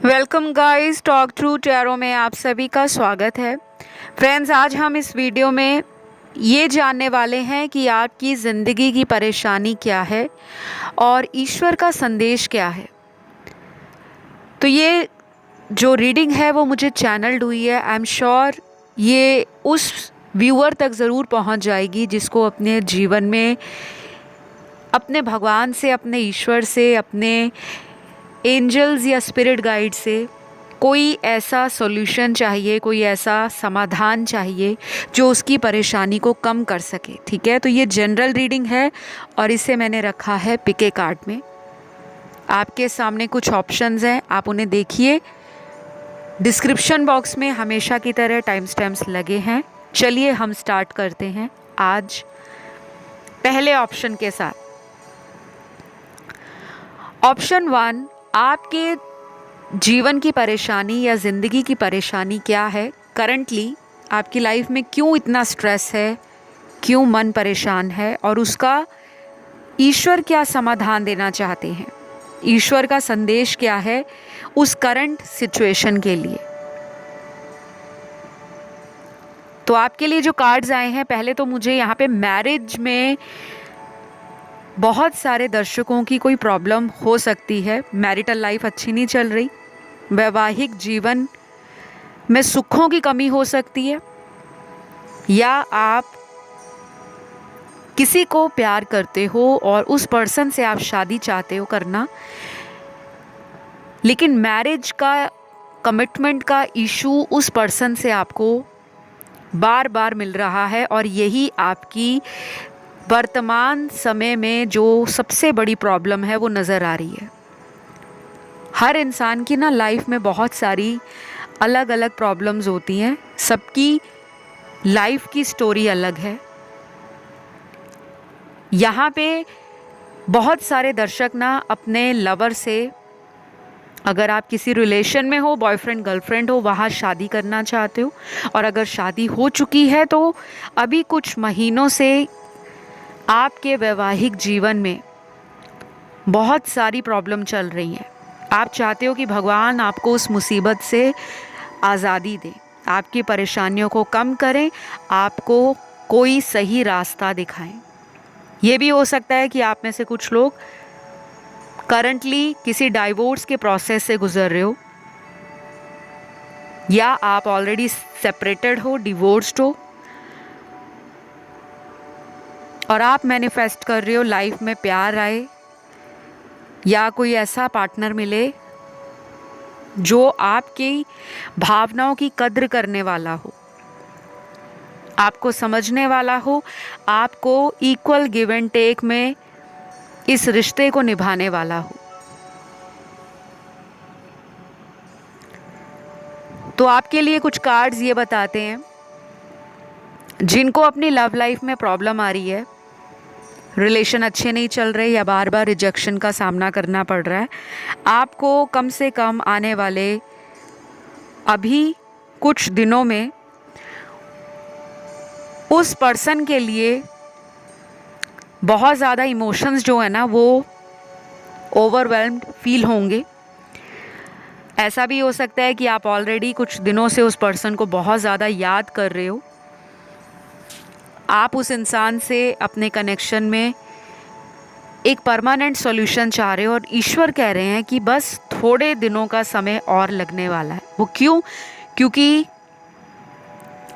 Welcome guys, talk true tarot में आप सभी का स्वागत है। फ्रेंड्स, आज हम इस वीडियो में ये जानने वाले हैं कि आपकी ज़िंदगी की परेशानी क्या है और ईश्वर का संदेश क्या है। तो ये जो रीडिंग है वो मुझे चैनल्ड हुई है। आई एम श्योर ये उस व्यूअर तक ज़रूर पहुंच जाएगी जिसको अपने जीवन में अपने भगवान से, अपने ईश्वर से, अपने एंजल्स या स्पिरिट गाइड से कोई ऐसा सॉल्यूशन चाहिए, कोई ऐसा समाधान चाहिए जो उसकी परेशानी को कम कर सके। ठीक है, तो ये जनरल रीडिंग है और इसे मैंने रखा है पिके कार्ड में। आपके सामने कुछ ऑप्शंस हैं, आप उन्हें देखिए। डिस्क्रिप्शन बॉक्स में हमेशा की तरह टाइम स्टैम्प्स लगे हैं। चलिए हम स्टार्ट करते हैं आज पहले ऑप्शन के साथ। ऑप्शन 1, आपके जीवन की परेशानी या ज़िंदगी की परेशानी क्या है। करंटली आपकी लाइफ में क्यों इतना स्ट्रेस है, क्यों मन परेशान है और उसका ईश्वर क्या समाधान देना चाहते हैं, ईश्वर का संदेश क्या है उस करंट सिचुएशन के लिए। तो आपके लिए जो कार्ड्स आए हैं, पहले तो मुझे यहाँ पे मैरिज में बहुत सारे दर्शकों की कोई प्रॉब्लम हो सकती है। मैरिटल लाइफ अच्छी नहीं चल रही, वैवाहिक जीवन में सुखों की कमी हो सकती है, या आप किसी को प्यार करते हो और उस पर्सन से आप शादी चाहते हो करना, लेकिन मैरिज का कमिटमेंट का इशू उस पर्सन से आपको बार बार मिल रहा है और यही आपकी वर्तमान समय में जो सबसे बड़ी प्रॉब्लम है वो नज़र आ रही है। हर इंसान की ना लाइफ में बहुत सारी अलग अलग प्रॉब्लम्स होती हैं, सबकी लाइफ की स्टोरी अलग है। यहाँ पे बहुत सारे दर्शक ना अपने लवर से, अगर आप किसी रिलेशन में हो, बॉयफ्रेंड गर्लफ्रेंड हो, वहाँ शादी करना चाहते हो, और अगर शादी हो चुकी है तो अभी कुछ महीनों से आपके वैवाहिक जीवन में बहुत सारी प्रॉब्लम चल रही हैं। आप चाहते हो कि भगवान आपको उस मुसीबत से आज़ादी दें, आपकी परेशानियों को कम करें, आपको कोई सही रास्ता दिखाएं। ये भी हो सकता है कि आप में से कुछ लोग करंटली किसी डाइवोर्स के प्रोसेस से गुजर रहे हो, या आप ऑलरेडी सेपरेटेड हो, डिवोर्स्ड हो, और आप मैनिफेस्ट कर रहे हो लाइफ में प्यार आए या कोई ऐसा पार्टनर मिले जो आपकी भावनाओं की कद्र करने वाला हो, आपको समझने वाला हो, आपको इक्वल गिव एंड टेक में इस रिश्ते को निभाने वाला हो। तो आपके लिए कुछ कार्ड्स ये बताते हैं, जिनको अपनी लव लाइफ में प्रॉब्लम आ रही है, रिलेशन अच्छे नहीं चल रहे या बार बार रिजेक्शन का सामना करना पड़ रहा है, आपको कम से कम आने वाले अभी कुछ दिनों में उस पर्सन के लिए बहुत ज़्यादा इमोशंस जो है ना वो ओवरवेल्म्ड फील होंगे। ऐसा भी हो सकता है कि आप ऑलरेडी कुछ दिनों से उस पर्सन को बहुत ज़्यादा याद कर रहे हो, आप उस इंसान से अपने कनेक्शन में एक परमानेंट सॉल्यूशन चाह रहे हो और ईश्वर कह रहे हैं कि बस थोड़े दिनों का समय और लगने वाला है। वो क्यों? क्योंकि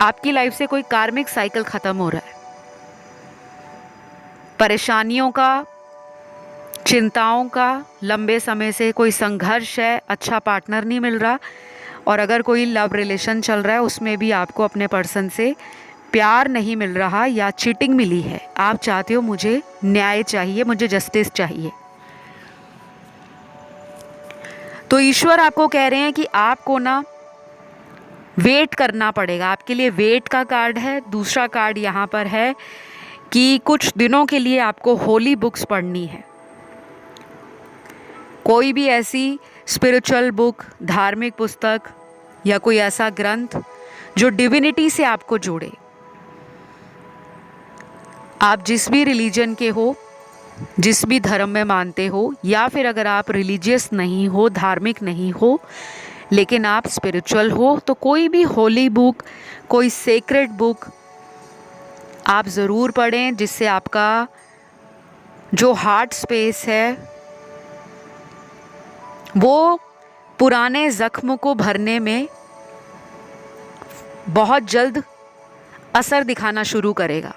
आपकी लाइफ से कोई कार्मिक साइकिल ख़त्म हो रहा है, परेशानियों का, चिंताओं का, लंबे समय से कोई संघर्ष है, अच्छा पार्टनर नहीं मिल रहा, और अगर कोई लव रिलेशन चल रहा है उसमें भी आपको अपने पर्सन से प्यार नहीं मिल रहा या चीटिंग मिली है। आप चाहते हो मुझे न्याय चाहिए, मुझे जस्टिस चाहिए। तो ईश्वर आपको कह रहे हैं कि आपको ना वेट करना पड़ेगा। आपके लिए वेट का कार्ड है। दूसरा कार्ड यहाँ पर है कि कुछ दिनों के लिए आपको होली बुक्स पढ़नी है, कोई भी ऐसी स्पिरिचुअल बुक, धार्मिक पुस्तक या कोई ऐसा ग्रंथ जो डिविनिटी से आपको जोड़े। आप जिस भी रिलीजन के हो, जिस भी धर्म में मानते हो, या फिर अगर आप रिलीजियस नहीं हो, धार्मिक नहीं हो, लेकिन आप स्पिरिचुअल हो, तो कोई भी होली बुक, कोई सेक्रेड बुक आप ज़रूर पढ़ें, जिससे आपका जो हार्ट स्पेस है वो पुराने ज़ख्म को भरने में बहुत जल्द असर दिखाना शुरू करेगा,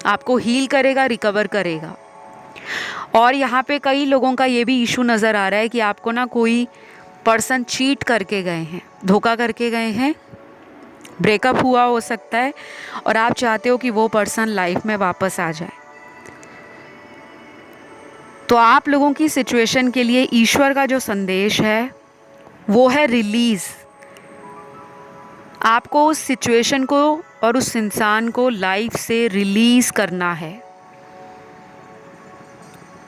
आपको हील करेगा, रिकवर करेगा। और यहाँ पे कई लोगों का ये भी इशू नज़र आ रहा है कि आपको ना कोई पर्सन चीट करके गए हैं, धोखा करके गए हैं, ब्रेकअप हुआ हो सकता है, और आप चाहते हो कि वो पर्सन लाइफ में वापस आ जाए। तो आप लोगों की सिचुएशन के लिए ईश्वर का जो संदेश है वो है रिलीज़। आपको उस सिचुएशन को और उस इंसान को लाइफ से रिलीज़ करना है।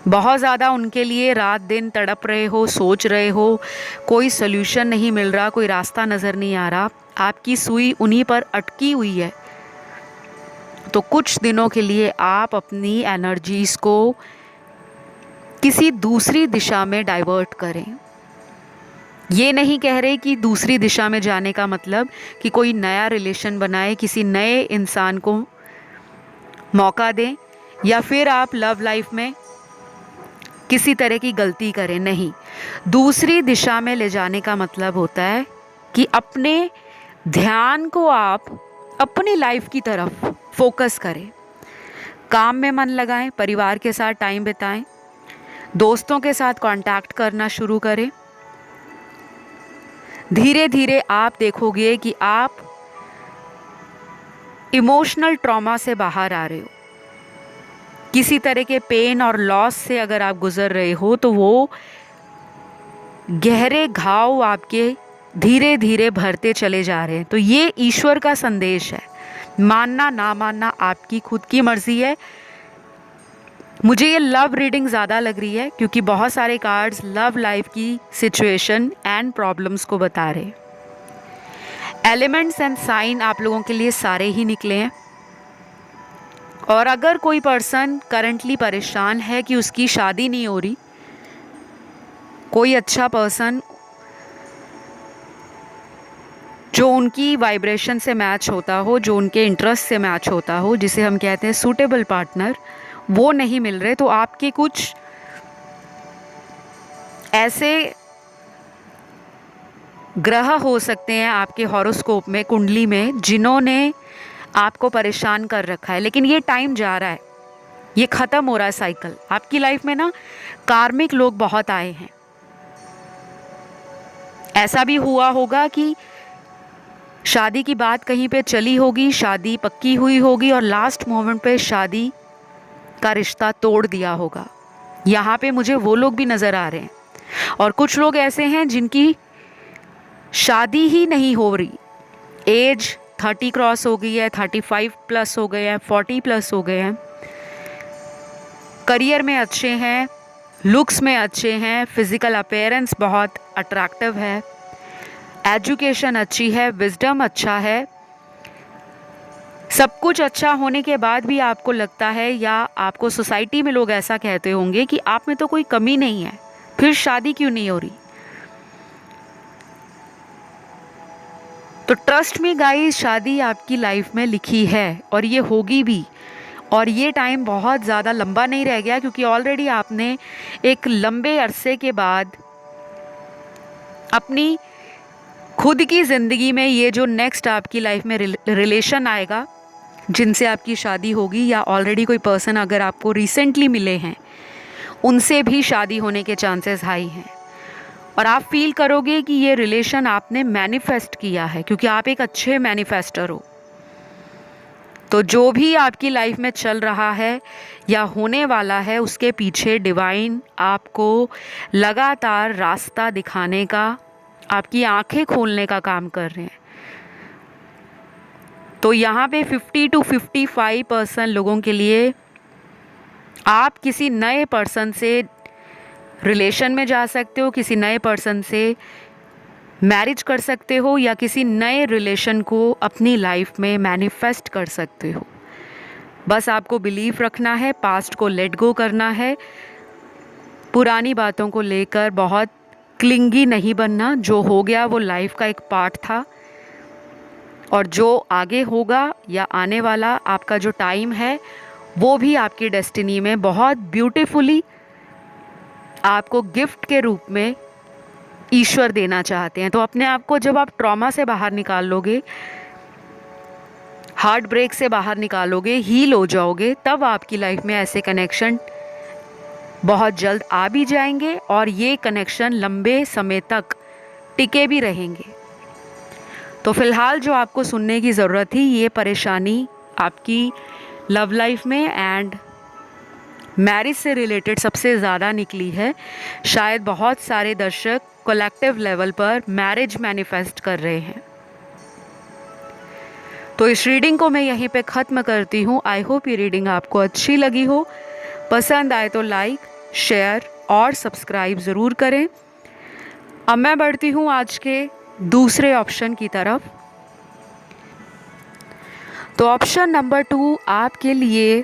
बहुत ज़्यादा उनके लिए रात दिन तड़प रहे हो, सोच रहे हो, कोई सल्यूशन नहीं मिल रहा, कोई रास्ता नज़र नहीं आ रहा, आपकी सुई उन्हीं पर अटकी हुई है। तो कुछ दिनों के लिए आप अपनी एनर्जीज़ को किसी दूसरी दिशा में डाइवर्ट करें। ये नहीं कह रहे कि दूसरी दिशा में जाने का मतलब कि कोई नया रिलेशन बनाए, किसी नए इंसान को मौका दें, या फिर आप लव लाइफ में किसी तरह की गलती करें। नहीं, दूसरी दिशा में ले जाने का मतलब होता है कि अपने ध्यान को आप अपनी लाइफ की तरफ फोकस करें, काम में मन लगाएं, परिवार के साथ टाइम बिताएं, दोस्तों के साथ कांटेक्ट करना शुरू करें। धीरे धीरे आप देखोगे कि आप इमोशनल ट्रॉमा से बाहर आ रहे हो। किसी तरह के पेन और लॉस से अगर आप गुजर रहे हो तो वो गहरे घाव आपके धीरे धीरे भरते चले जा रहे हैं। तो ये ईश्वर का संदेश है। मानना ना मानना आपकी खुद की मर्जी है। मुझे ये लव रीडिंग ज़्यादा लग रही है क्योंकि बहुत सारे कार्ड्स लव लाइफ की सिचुएशन एंड प्रॉब्लम्स को बता रहे। एलिमेंट्स एंड साइन आप लोगों के लिए सारे ही निकले हैं। और अगर कोई पर्सन करंटली परेशान है कि उसकी शादी नहीं हो रही, कोई अच्छा पर्सन जो उनकी वाइब्रेशन से मैच होता हो, जो उनके इंटरेस्ट से मैच होता हो, जिसे हम कहते हैं सूटेबल पार्टनर, वो नहीं मिल रहे, तो आपके कुछ ऐसे ग्रह हो सकते हैं आपके हॉरोस्कोप में, कुंडली में, जिन्होंने आपको परेशान कर रखा है। लेकिन ये टाइम जा रहा है, ये ख़त्म हो रहा है साइकिल। आपकी लाइफ में ना कार्मिक लोग बहुत आए हैं। ऐसा भी हुआ होगा कि शादी की बात कहीं पे चली होगी, शादी पक्की हुई होगी और लास्ट मोमेंट पे शादी का रिश्ता तोड़ दिया होगा। यहाँ पे मुझे वो लोग भी नज़र आ रहे हैं। और कुछ लोग ऐसे हैं जिनकी शादी ही नहीं हो रही, एज 30 क्रॉस हो गई है, 35 प्लस हो गए हैं, 40 प्लस हो गए हैं, करियर में अच्छे हैं, लुक्स में अच्छे हैं, फिजिकल अपीयरेंस बहुत अट्रैक्टिव है, एजुकेशन अच्छी है, विजडम अच्छा है, सब कुछ अच्छा होने के बाद भी आपको लगता है, या आपको सोसाइटी में लोग ऐसा कहते होंगे कि आप में तो कोई कमी नहीं है, फिर शादी क्यों नहीं हो रही। तो ट्रस्ट मी गाइस, शादी आपकी लाइफ में लिखी है और ये होगी भी। और ये टाइम बहुत ज़्यादा लंबा नहीं रह गया, क्योंकि ऑलरेडी आपने एक लंबे अरसे के बाद अपनी खुद की ज़िंदगी में ये जो नेक्स्ट आपकी लाइफ में रिलेशन आएगा, जिनसे आपकी शादी होगी, या ऑलरेडी कोई पर्सन अगर आपको रिसेंटली मिले हैं, उनसे भी शादी होने के चांसेस हाई हैं। और आप फील करोगे कि ये रिलेशन आपने मैनिफेस्ट किया है, क्योंकि आप एक अच्छे मैनिफेस्टर हो। तो जो भी आपकी लाइफ में चल रहा है या होने वाला है, उसके पीछे डिवाइन आपको लगातार रास्ता दिखाने का, आपकी आंखें खोलने का काम कर रहे हैं। तो यहाँ पे 50 to 55% लोगों के लिए आप किसी नए पर्सन से रिलेशन में जा सकते हो, किसी नए पर्सन से मैरिज कर सकते हो, या किसी नए रिलेशन को अपनी लाइफ में मैनिफेस्ट कर सकते हो। बस आपको बिलीव रखना है, पास्ट को लेट गो करना है, पुरानी बातों को लेकर बहुत क्लिंगी नहीं बनना। जो हो गया वो लाइफ का एक पार्ट था, और जो आगे होगा या आने वाला आपका जो टाइम है वो भी आपकी डेस्टिनी में बहुत ब्यूटीफुली आपको गिफ्ट के रूप में ईश्वर देना चाहते हैं। तो अपने आप को जब आप ट्रॉमा से बाहर निकाल लोगे, हार्ट ब्रेक से बाहर निकालोगे, हील हो जाओगे, तब आपकी लाइफ में ऐसे कनेक्शन बहुत जल्द आ भी जाएंगे और ये कनेक्शन लंबे समय तक टिके भी रहेंगे। तो फिलहाल जो आपको सुनने की ज़रूरत थी, ये परेशानी आपकी लव लाइफ में एंड मैरिज से रिलेटेड सबसे ज़्यादा निकली है। शायद बहुत सारे दर्शक कलेक्टिव लेवल पर मैरिज मैनिफेस्ट कर रहे हैं। तो इस रीडिंग को मैं यहीं पे ख़त्म करती हूँ। आई होप ये रीडिंग आपको अच्छी लगी हो। पसंद आए तो लाइक, शेयर और सब्सक्राइब ज़रूर करें। अब मैं बढ़ती हूँ आज के दूसरे ऑप्शन की तरफ। तो ऑप्शन नंबर 2 आपके लिए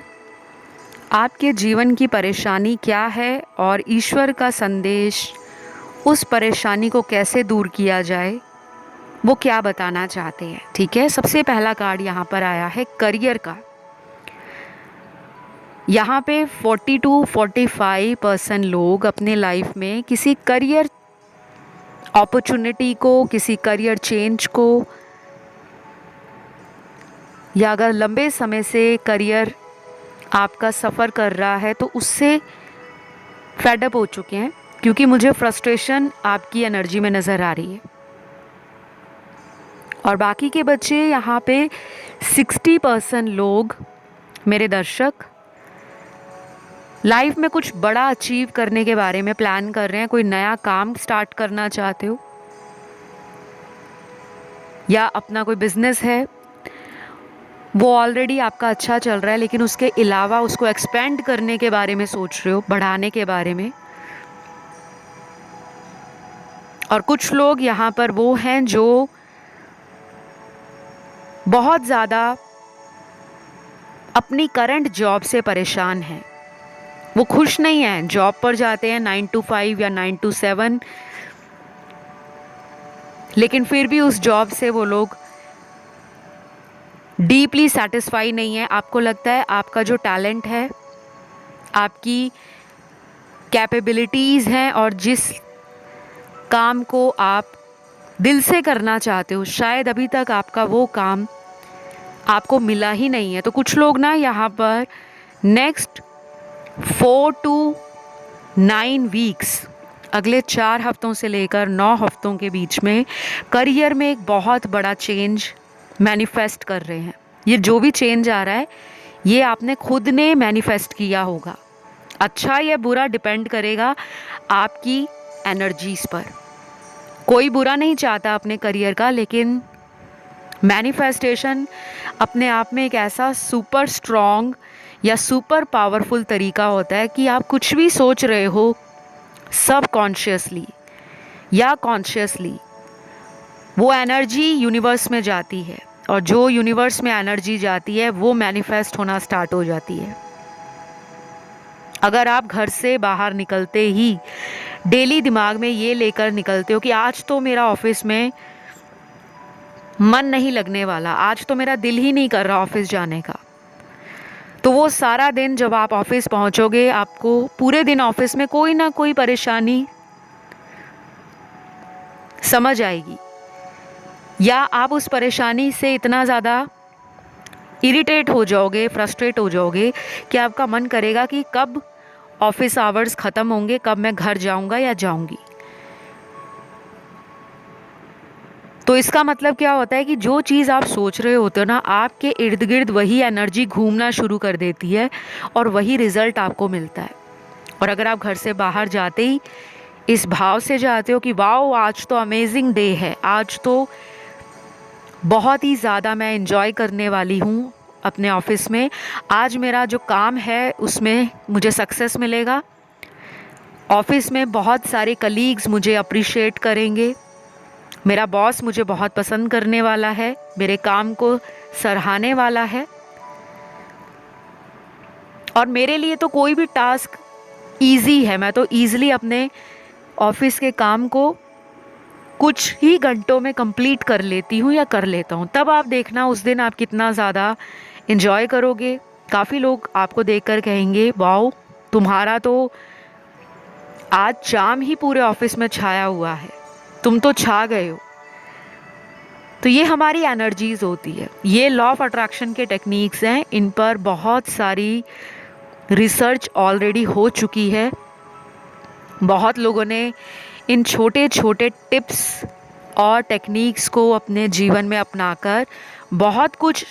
आपके जीवन की परेशानी क्या है और ईश्वर का संदेश उस परेशानी को कैसे दूर किया जाए, वो क्या बताना चाहते हैं। ठीक है, सबसे पहला कार्ड यहाँ पर आया है करियर का। यहाँ पे 40 to 45% लोग अपने लाइफ में किसी करियर अपॉर्चुनिटी को, किसी करियर चेंज को, या अगर लंबे समय से करियर आपका सफ़र कर रहा है तो उससे फेडअप हो चुके हैं, क्योंकि मुझे फ्रस्ट्रेशन आपकी एनर्जी में नज़र आ रही है। और बाकी के बच्चे यहाँ पे 60% लोग मेरे दर्शक लाइफ में कुछ बड़ा अचीव करने के बारे में प्लान कर रहे हैं। कोई नया काम स्टार्ट करना चाहते हो, या अपना कोई बिजनेस है वो ऑलरेडी आपका अच्छा चल रहा है, लेकिन उसके अलावा उसको एक्सपेंड करने के बारे में सोच रहे हो, बढ़ाने के बारे में। और कुछ लोग यहाँ पर वो हैं जो बहुत ज़्यादा अपनी करंट जॉब से परेशान हैं। वो खुश नहीं हैं, जॉब पर जाते हैं 9 to 5 या 9 to 7, लेकिन फिर भी उस जॉब से वो लोग डीपली सेटिस्फाई नहीं है। आपको लगता है आपका जो टैलेंट है, आपकी कैपेबिलिटीज़ हैं और जिस काम को आप दिल से करना चाहते हो, शायद अभी तक आपका वो काम आपको मिला ही नहीं है। तो कुछ लोग ना यहाँ पर नेक्स्ट 4 to 9 वीक्स, अगले 4 हफ्तों से लेकर 9 हफ्तों के बीच में करियर में एक बहुत बड़ा चेंज मैनिफेस्ट कर रहे हैं। ये जो भी चेंज आ रहा है ये आपने खुद ने मैनिफेस्ट किया होगा। अच्छा या बुरा डिपेंड करेगा आपकी एनर्जीज़ पर। कोई बुरा नहीं चाहता अपने करियर का, लेकिन मैनिफेस्टेशन अपने आप में एक ऐसा सुपर स्ट्रॉन्ग या सुपर पावरफुल तरीका होता है कि आप कुछ भी सोच रहे हो सबकॉन्शियसली या कॉन्शियसली, वो एनर्जी यूनिवर्स में जाती है, और जो यूनिवर्स में एनर्जी जाती है वो मैनिफेस्ट होना स्टार्ट हो जाती है। अगर आप घर से बाहर निकलते ही डेली दिमाग में ये लेकर निकलते हो कि आज तो मेरा ऑफिस में मन नहीं लगने वाला, आज तो मेरा दिल ही नहीं कर रहा ऑफिस जाने का, तो वो सारा दिन जब आप ऑफिस पहुंचोगे आपको पूरे दिन ऑफिस में कोई ना कोई परेशानी समझ आएगी, या आप उस परेशानी से इतना ज़्यादा इरिटेट हो जाओगे, फ्रस्ट्रेट हो जाओगे कि आपका मन करेगा कि कब ऑफिस आवर्स ख़त्म होंगे, कब मैं घर जाऊंगा या जाऊंगी। तो इसका मतलब क्या होता है कि जो चीज़ आप सोच रहे होते हो ना, आपके इर्द गिर्द वही एनर्जी घूमना शुरू कर देती है और वही रिज़ल्ट आपको मिलता है। और अगर आप घर से बाहर जाते ही इस भाव से जाते हो कि वाओ आज तो अमेजिंग डे है, आज तो बहुत ही ज़्यादा मैं एंजॉय करने वाली हूँ अपने ऑफिस में, आज मेरा जो काम है उसमें मुझे सक्सेस मिलेगा, ऑफिस में बहुत सारे कलीग्स मुझे अप्रिशिएट करेंगे, मेरा बॉस मुझे बहुत पसंद करने वाला है, मेरे काम को सराहने वाला है, और मेरे लिए तो कोई भी टास्क ईजी है, मैं तो ईज़िली अपने ऑफिस के काम को कुछ ही घंटों में कंप्लीट कर लेती हूँ या कर लेता हूँ। तब आप देखना उस दिन आप कितना ज़्यादा इन्जॉय करोगे। काफ़ी लोग आपको देखकर कहेंगे वाओ, तुम्हारा तो आज चाम ही पूरे ऑफिस में छाया हुआ है, तुम तो छा गए हो। तो ये हमारी एनर्जीज होती है। ये लॉ ऑफ अट्रैक्शन के टेक्निक्स हैं, इन पर बहुत सारी रिसर्च ऑलरेडी हो चुकी है। बहुत लोगों ने इन छोटे छोटे टिप्स और टेक्निक्स को अपने जीवन में अपनाकर बहुत कुछ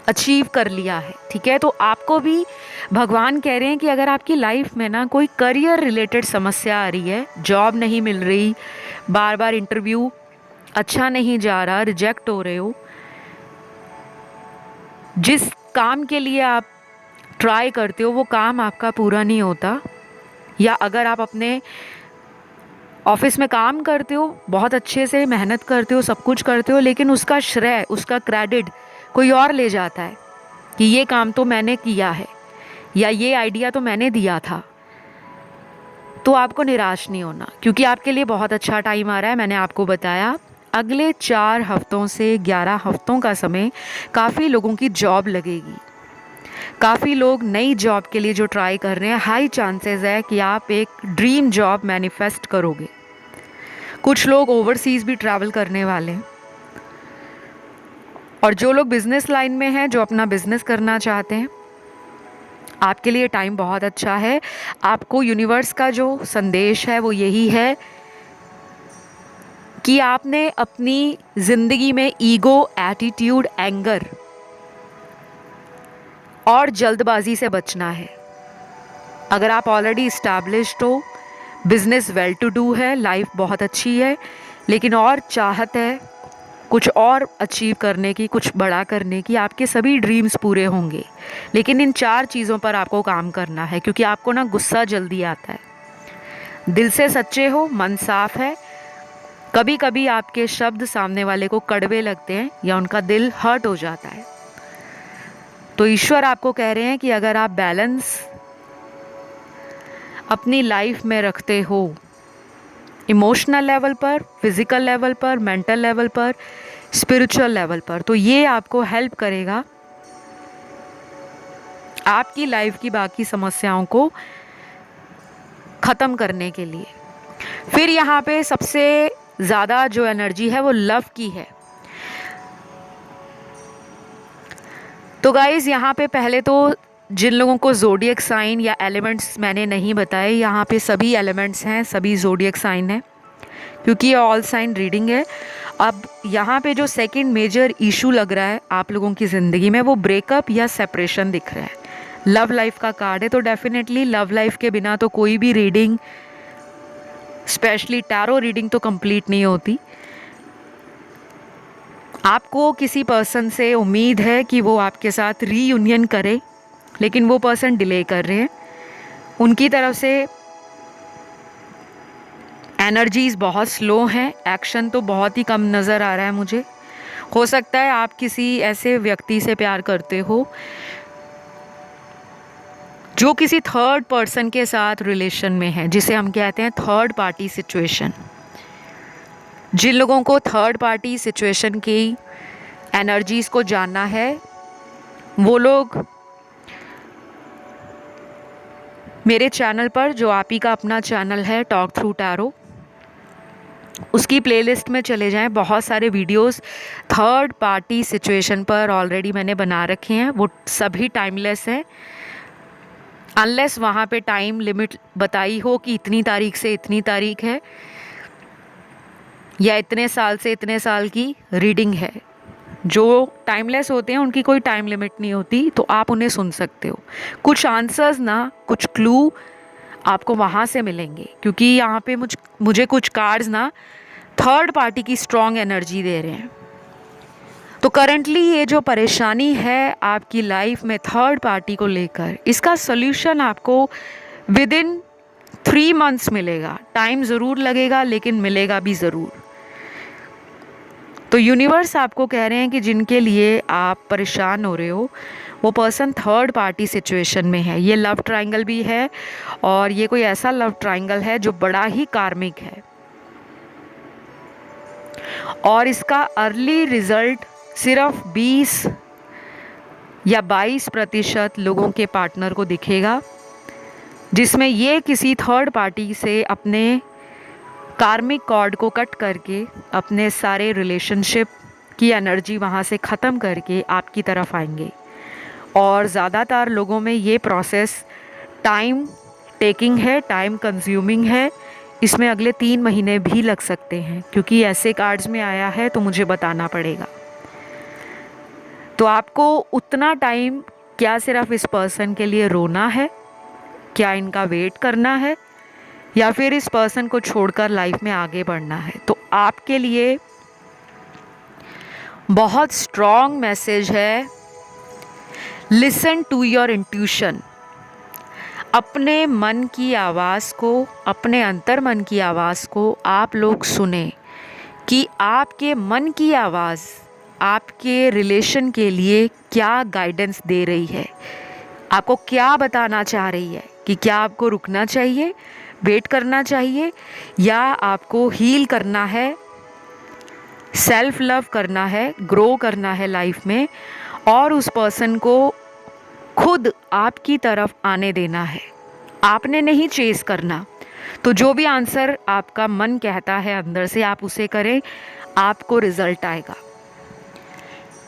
अचीव कर लिया है। ठीक है, तो आपको भी भगवान कह रहे हैं कि अगर आपकी लाइफ में ना कोई करियर रिलेटेड समस्या आ रही है, जॉब नहीं मिल रही, बार बार इंटरव्यू अच्छा नहीं जा रहा, रिजेक्ट हो रहे हो, जिस काम के लिए आप ट्राई करते हो वो काम आपका पूरा नहीं होता, या अगर आप अपने ऑफिस में काम करते हो, बहुत अच्छे से मेहनत करते हो, सब कुछ करते हो, लेकिन उसका श्रेय, उसका क्रेडिट कोई और ले जाता है कि ये काम तो मैंने किया है या ये आइडिया तो मैंने दिया था, तो आपको निराश नहीं होना, क्योंकि आपके लिए बहुत अच्छा टाइम आ रहा है। मैंने आपको बताया अगले 4 हफ्तों से 11 हफ्तों का समय काफ़ी लोगों की जॉब लगेगी। काफ़ी लोग नई जॉब के लिए जो ट्राई कर रहे हैं, हाई चांसेस है कि आप एक ड्रीम जॉब मैनिफेस्ट करोगे। कुछ लोग ओवरसीज़ भी ट्रैवल करने वाले हैं, और जो लोग बिजनेस लाइन में हैं, जो अपना बिजनेस करना चाहते हैं, आपके लिए टाइम बहुत अच्छा है। आपको यूनिवर्स का जो संदेश है वो यही है कि आपने अपनी ज़िंदगी में ईगो, एटीट्यूड, एंगर और जल्दबाजी से बचना है। अगर आप ऑलरेडी इस्टेब्लिश्ड हो, बिजनेस वेल टू डू है, लाइफ बहुत अच्छी है, लेकिन और चाहत है कुछ और अचीव करने की, कुछ बड़ा करने की, आपके सभी ड्रीम्स पूरे होंगे। लेकिन इन 4 चीज़ों पर आपको काम करना है, क्योंकि आपको ना गुस्सा जल्दी आता है। दिल से सच्चे हो, मन साफ है, कभी कभी आपके शब्द सामने वाले को कड़वे लगते हैं या उनका दिल हर्ट हो जाता है। तो ईश्वर आपको कह रहे हैं कि अगर आप बैलेंस अपनी लाइफ में रखते हो, इमोशनल लेवल पर, फिजिकल लेवल पर, मेंटल लेवल पर, स्पिरिचुअल लेवल पर, तो ये आपको हेल्प करेगा आपकी लाइफ की बाकी समस्याओं को ख़त्म करने के लिए। फिर यहाँ पे सबसे ज़्यादा जो एनर्जी है वो लव की है। तो गाइज़, यहाँ पे पहले तो जिन लोगों को ज़ोडिएक साइन या एलिमेंट्स मैंने नहीं बताए, यहाँ पे सभी एलिमेंट्स हैं, सभी ज़ोडिएक साइन हैं, क्योंकि ये ऑल साइन रीडिंग है। अब यहाँ पे जो सेकंड मेजर इशू लग रहा है आप लोगों की ज़िंदगी में, वो ब्रेकअप या सेपरेशन दिख रहा है। लव लाइफ का कार्ड है, तो डेफिनेटली लव लाइफ के बिना तो कोई भी रीडिंग, स्पेशली टैरो रीडिंग, तो कंप्लीट नहीं होती। आपको किसी पर्सन से उम्मीद है कि वो आपके साथ रीयूनियन करे, लेकिन वो पर्सन डिले कर रहे हैं। उनकी तरफ से एनर्जीज बहुत स्लो हैं, एक्शन तो बहुत ही कम नज़र आ रहा है मुझे। हो सकता है आप किसी ऐसे व्यक्ति से प्यार करते हो जो किसी थर्ड पर्सन के साथ रिलेशन में है, जिसे हम कहते हैं थर्ड पार्टी सिचुएशन। जिन लोगों को थर्ड पार्टी सिचुएशन की एनर्जीज़ को जानना है, वो लोग मेरे चैनल पर, जो आप ही का अपना चैनल है टॉक थ्रू टैरो, उसकी प्लेलिस्ट में चले जाएं। बहुत सारे वीडियोस थर्ड पार्टी सिचुएशन पर ऑलरेडी मैंने बना रखे हैं, वो सभी टाइमलेस हैं, अनलेस वहाँ पे टाइम लिमिट बताई हो कि इतनी तारीख से इतनी तारीख है या इतने साल से इतने साल की रीडिंग है। जो टाइमलेस होते हैं उनकी कोई टाइम लिमिट नहीं होती, तो आप उन्हें सुन सकते हो। कुछ आंसर्स ना, कुछ क्लू आपको वहाँ से मिलेंगे, क्योंकि यहाँ पे मुझे कुछ कार्ड्स ना थर्ड पार्टी की स्ट्रॉन्ग एनर्जी दे रहे हैं। तो करंटली ये जो परेशानी है आपकी लाइफ में थर्ड पार्टी को लेकर, इसका सल्यूशन आपको विद इन 3 मंथ्स मिलेगा। टाइम ज़रूर लगेगा, लेकिन मिलेगा भी ज़रूर। तो यूनिवर्स आपको कह रहे हैं कि जिनके लिए आप परेशान हो रहे हो वो पर्सन थर्ड पार्टी सिचुएशन में है। ये लव ट्रायंगल भी है और ये कोई ऐसा लव ट्रायंगल है जो बड़ा ही कार्मिक है और इसका अर्ली रिजल्ट सिर्फ 20 या 22% लोगों के पार्टनर को दिखेगा, जिसमें ये किसी थर्ड पार्टी से अपने कार्मिक कॉर्ड को कट करके अपने सारे रिलेशनशिप की एनर्जी वहाँ से ख़त्म करके आपकी तरफ आएंगे। और ज़्यादातर लोगों में ये प्रोसेस टाइम टेकिंग है, टाइम कंज्यूमिंग है। इसमें अगले 3 महीने भी लग सकते हैं, क्योंकि ऐसे कार्ड्स में आया है तो मुझे बताना पड़ेगा। तो आपको उतना टाइम क्या सिर्फ इस पर्सन के लिए रोना है, क्या इनका वेट करना है, या फिर इस पर्सन को छोड़कर लाइफ में आगे बढ़ना है? तो आपके लिए बहुत स्ट्रॉन्ग मैसेज है, लिसन टू योर इंट्यूशन। अपने मन की आवाज़ को, अपने अंतर मन की आवाज़ को आप लोग सुने कि आपके मन की आवाज़ आपके रिलेशन के लिए क्या गाइडेंस दे रही है, आपको क्या बताना चाह रही है कि क्या आपको रुकना चाहिए, वेट करना चाहिए, या आपको हील करना है, सेल्फ लव करना है, ग्रो करना है लाइफ में और उस पर्सन को खुद आपकी तरफ आने देना है। आपने नहीं चेस करना। तो जो भी आंसर आपका मन कहता है अंदर से, आप उसे करें, आपको रिजल्ट आएगा।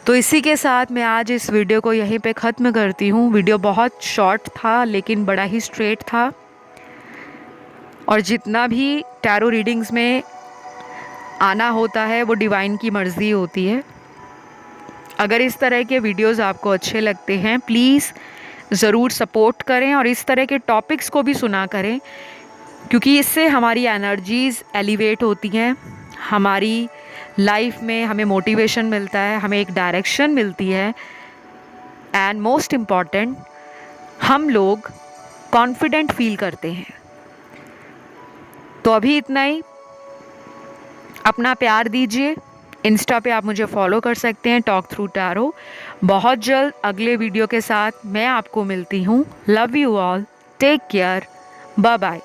तो इसी के साथ मैं आज इस वीडियो को यहीं पे ख़त्म करती हूँ। वीडियो बहुत शॉर्ट था लेकिन बड़ा ही स्ट्रेट था, और जितना भी टैरो रीडिंग्स में आना होता है वो डिवाइन की मर्ज़ी होती है। अगर इस तरह के वीडियोस आपको अच्छे लगते हैं प्लीज़ ज़रूर सपोर्ट करें और इस तरह के टॉपिक्स को भी सुना करें, क्योंकि इससे हमारी एनर्जीज़ एलिवेट होती हैं, हमारी लाइफ में हमें मोटिवेशन मिलता है, हमें एक डायरेक्शन मिलती है, एंड मोस्ट इम्पॉर्टेंट हम लोग कॉन्फिडेंट फील करते हैं। तो अभी इतना ही। अपना प्यार दीजिए। इंस्टा पे आप मुझे फॉलो कर सकते हैं, टॉक थ्रू टैरो। बहुत जल्द अगले वीडियो के साथ मैं आपको मिलती हूँ। Love you all, take care, bye bye.